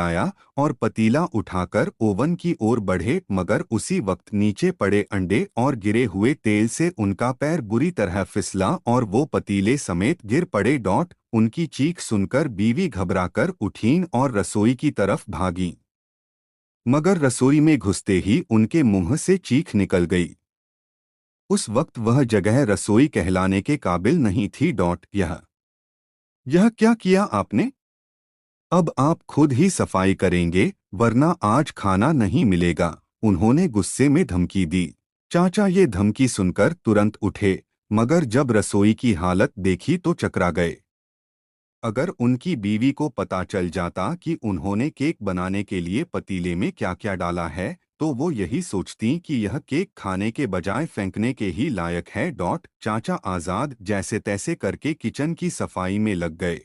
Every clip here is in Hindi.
आया और पतीला उठाकर ओवन की ओर बढ़े, मगर उसी वक्त नीचे पड़े अंडे और गिरे हुए तेल से उनका पैर बुरी तरह फिसला और वो पतीले समेत गिर पड़े। उनकी चीख सुनकर बीवी घबराकर उठीं और रसोई की तरफ भागीं, मगर रसोई में घुसते ही उनके मुंह से चीख निकल गई। उस वक्त वह जगह रसोई कहलाने के काबिल नहीं थी। यह क्या किया आपने? अब आप खुद ही सफाई करेंगे, वरना आज खाना नहीं मिलेगा, उन्होंने गुस्से में धमकी दी। चाचा ये धमकी सुनकर तुरंत उठे, मगर जब रसोई की हालत देखी तो चकरा गए। अगर उनकी बीवी को पता चल जाता कि उन्होंने केक बनाने के लिए पतीले में क्या क्या डाला है, तो वो यही सोचती कि यह केक खाने के बजाय फेंकने के ही लायक है। चाचा आजाद जैसे तैसे करके किचन की सफाई में लग गए।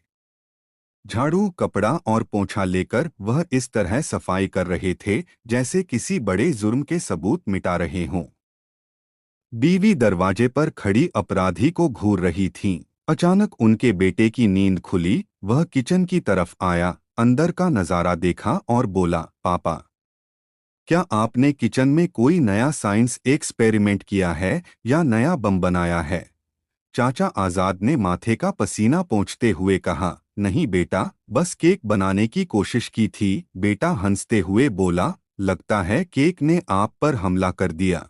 झाड़ू, कपड़ा और पोंछा लेकर वह इस तरह सफाई कर रहे थे जैसे किसी बड़े जुर्म के सबूत मिटा रहे हों। बीवी दरवाजे पर खड़ी अपराधी को घूर रही थीं। अचानक उनके बेटे की नींद खुली, वह किचन की तरफ आया, अंदर का नजारा देखा और बोला, पापा, क्या आपने किचन में कोई नया साइंस एक्सपेरिमेंट किया है या नया बम बनाया है? चाचा आजाद ने माथे का पसीना पोंछते हुए कहा, नहीं बेटा, बस केक बनाने की कोशिश की थी। बेटा हंसते हुए बोला, लगता है केक ने आप पर हमला कर दिया।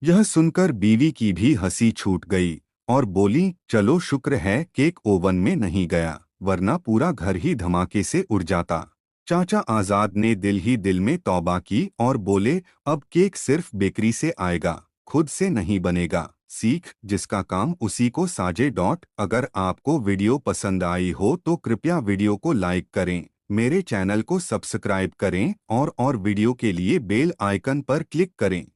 यह सुनकर बीवी की भी हंसी छूट गई और बोली, चलो शुक्र है केक ओवन में नहीं गया, वरना पूरा घर ही धमाके से उड़ जाता। चाचा आजाद ने दिल ही दिल में तौबा की और बोले, अब केक सिर्फ बेकरी से आएगा, खुद से नहीं बनेगा। सीख जिसका काम उसी को साजे। अगर आपको वीडियो पसंद आई हो तो कृपया वीडियो को लाइक करें, मेरे चैनल को सब्सक्राइब करें और वीडियो के लिए बेल आइकन पर क्लिक करें।